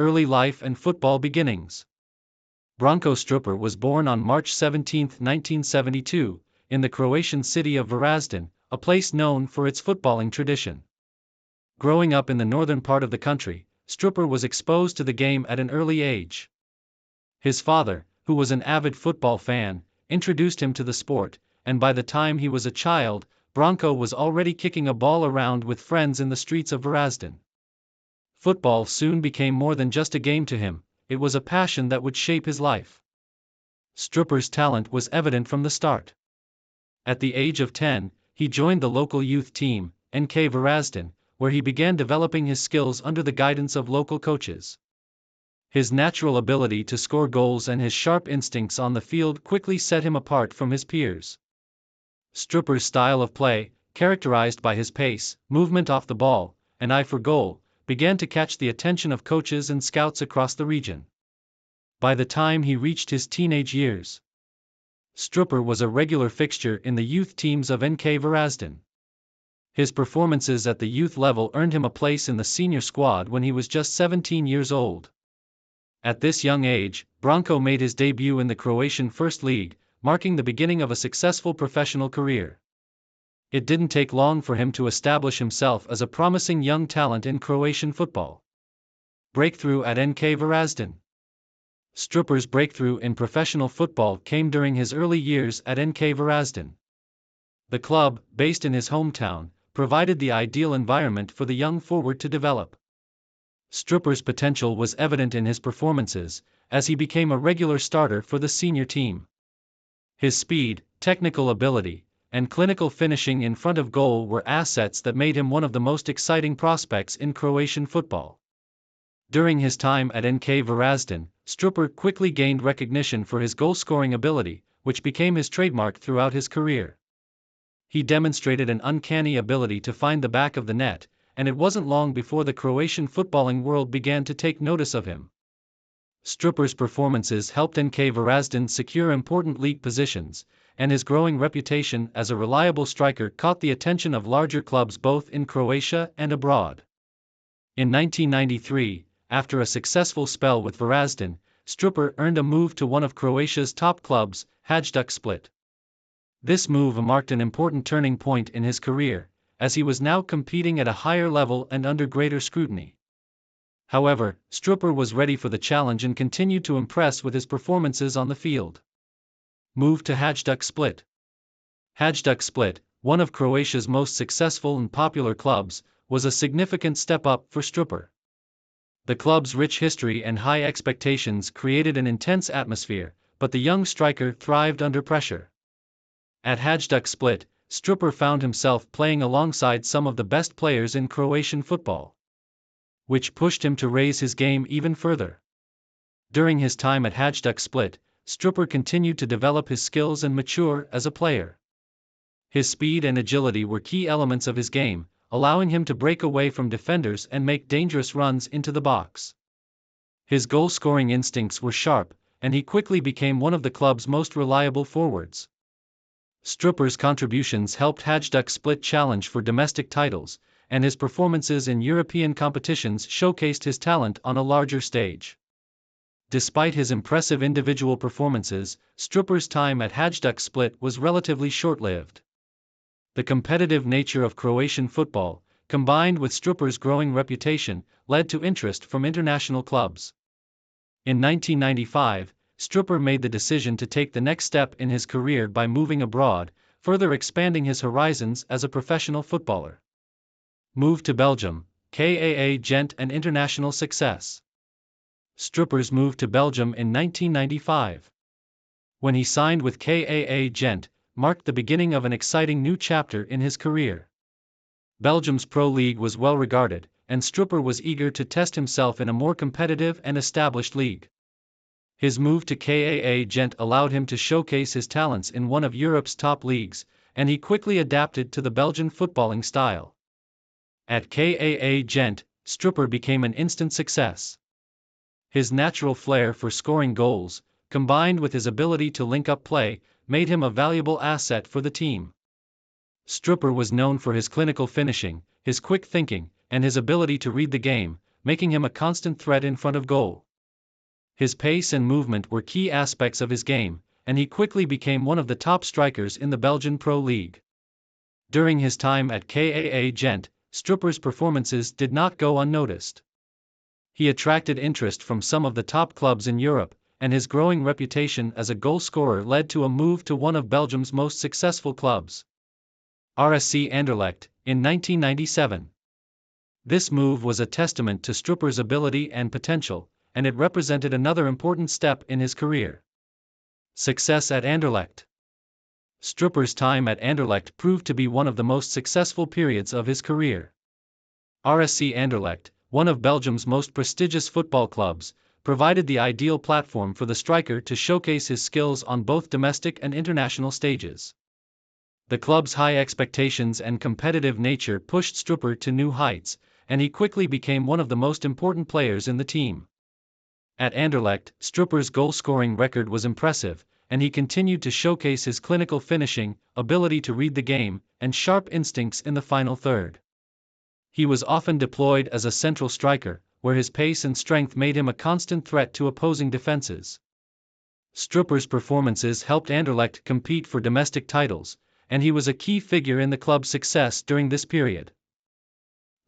Early life and football beginnings. Branko Strupar was born on March 17, 1972, in the Croatian city of Varaždin, a place known for its footballing tradition. Growing up in the northern part of the country, Strupar was exposed to the game at an early age. His father, who was an avid football fan, introduced him to the sport, and by the time he was a child, Branko was already kicking a ball around with friends in the streets of Varaždin. Football soon became more than just a game to him, it was a passion that would shape his life. Strupar's talent was evident from the start. At the age of 10, he joined the local youth team, NK Varaždin, where he began developing his skills under the guidance of local coaches. His natural ability to score goals and his sharp instincts on the field quickly set him apart from his peers. Strupar's style of play, characterized by his pace, movement off the ball, and eye for goal, began to catch the attention of coaches and scouts across the region. By the time he reached his teenage years, Strupar was a regular fixture in the youth teams of NK Varaždin. His performances at the youth level earned him a place in the senior squad when he was just 17 years old. At this young age, Branko made his debut in the Croatian First League, marking the beginning of a successful professional career. It didn't take long for him to establish himself as a promising young talent in Croatian football. Breakthrough at NK Varaždin. Strupar's breakthrough in professional football came during his early years at NK Varaždin. The club, based in his hometown, provided the ideal environment for the young forward to develop. Strupar's potential was evident in his performances, as he became a regular starter for the senior team. His speed, technical ability, and clinical finishing in front of goal were assets that made him one of the most exciting prospects in Croatian football. During his time at NK Varaždin, Strupar quickly gained recognition for his goal-scoring ability, which became his trademark throughout his career. He demonstrated an uncanny ability to find the back of the net, and it wasn't long before the Croatian footballing world began to take notice of him. Strupar's performances helped NK Varaždin secure important league positions, and his growing reputation as a reliable striker caught the attention of larger clubs both in Croatia and abroad. In 1993, after a successful spell with Varaždin, Strupar earned a move to one of Croatia's top clubs, Hajduk Split. This move marked an important turning point in his career, as he was now competing at a higher level and under greater scrutiny. However, Strupar was ready for the challenge and continued to impress with his performances on the field. Move to Hajduk Split. Hajduk Split, one of Croatia's most successful and popular clubs, was a significant step up for Strupar. The club's rich history and high expectations created an intense atmosphere, but the young striker thrived under pressure. At Hajduk Split, Strupar found himself playing alongside some of the best players in Croatian football, which pushed him to raise his game even further. During his time at Hajduk Split, Strupar continued to develop his skills and mature as a player. His speed and agility were key elements of his game, allowing him to break away from defenders and make dangerous runs into the box. His goal-scoring instincts were sharp, and he quickly became one of the club's most reliable forwards. Strupar's contributions helped Hajduk Split challenge for domestic titles, and his performances in European competitions showcased his talent on a larger stage. Despite his impressive individual performances, Strupar's time at Hajduk Split was relatively short-lived. The competitive nature of Croatian football, combined with Strupar's growing reputation, led to interest from international clubs. In 1995, Strupar made the decision to take the next step in his career by moving abroad, further expanding his horizons as a professional footballer. Move to Belgium, KAA Gent and international success. Strupar's move to Belgium in 1995, when he signed with KAA Gent, marked the beginning of an exciting new chapter in his career. Belgium's Pro League was well regarded, and Strupar was eager to test himself in a more competitive and established league. His move to KAA Gent allowed him to showcase his talents in one of Europe's top leagues, and he quickly adapted to the Belgian footballing style. At KAA Gent, Strupar became an instant success. His natural flair for scoring goals, combined with his ability to link up play, made him a valuable asset for the team. Strupar was known for his clinical finishing, his quick thinking, and his ability to read the game, making him a constant threat in front of goal. His pace and movement were key aspects of his game, and he quickly became one of the top strikers in the Belgian Pro League. During his time at KAA Gent, Strupar's performances did not go unnoticed. He attracted interest from some of the top clubs in Europe, and his growing reputation as a goal scorer led to a move to one of Belgium's most successful clubs, RSC Anderlecht, in 1997. This move was a testament to Strupar's ability and potential, and it represented another important step in his career. Success at Anderlecht. Strupar's time at Anderlecht proved to be one of the most successful periods of his career. RSC Anderlecht, one of Belgium's most prestigious football clubs, provided the ideal platform for the striker to showcase his skills on both domestic and international stages. The club's high expectations and competitive nature pushed Strupar to new heights, and he quickly became one of the most important players in the team. At Anderlecht, Strupar's goal-scoring record was impressive, and he continued to showcase his clinical finishing, ability to read the game, and sharp instincts in the final third. He was often deployed as a central striker, where his pace and strength made him a constant threat to opposing defenses. Strupar's performances helped Anderlecht compete for domestic titles, and he was a key figure in the club's success during this period.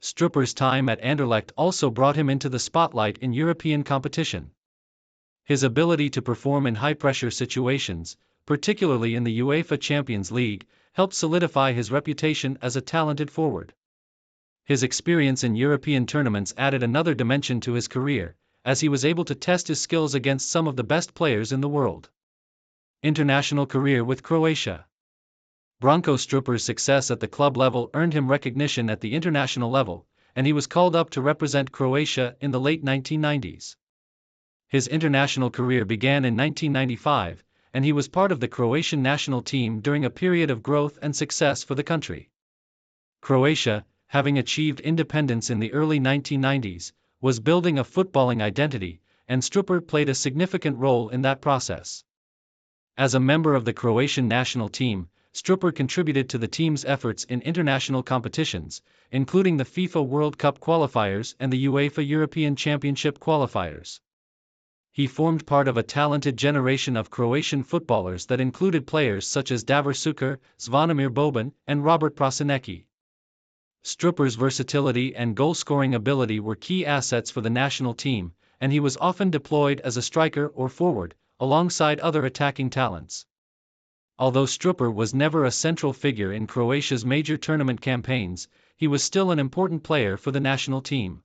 Strupar's time at Anderlecht also brought him into the spotlight in European competition. His ability to perform in high-pressure situations, particularly in the UEFA Champions League, helped solidify his reputation as a talented forward. His experience in European tournaments added another dimension to his career, as he was able to test his skills against some of the best players in the world. International career with Croatia. Branko Strupar's success at the club level earned him recognition at the international level, and he was called up to represent Croatia in the late 1990s. His international career began in 1995, and he was part of the Croatian national team during a period of growth and success for the country. Croatia, having achieved independence in the early 1990s, was building a footballing identity, and Strupar played a significant role in that process. As a member of the Croatian national team, Strupar contributed to the team's efforts in international competitions, including the FIFA World Cup qualifiers and the UEFA European Championship qualifiers. He formed part of a talented generation of Croatian footballers that included players such as Davor Šuker, Zvonimir Boban, and Robert Prosinecki. Strupar's versatility and goal-scoring ability were key assets for the national team, and he was often deployed as a striker or forward, alongside other attacking talents. Although Strupar was never a central figure in Croatia's major tournament campaigns, he was still an important player for the national team.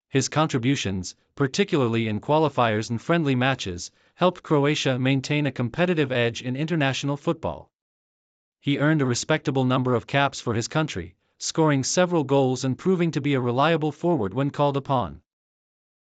His contributions, particularly in qualifiers and friendly matches, helped Croatia maintain a competitive edge in international football. He earned a respectable number of caps for his country, scoring several goals and proving to be a reliable forward when called upon.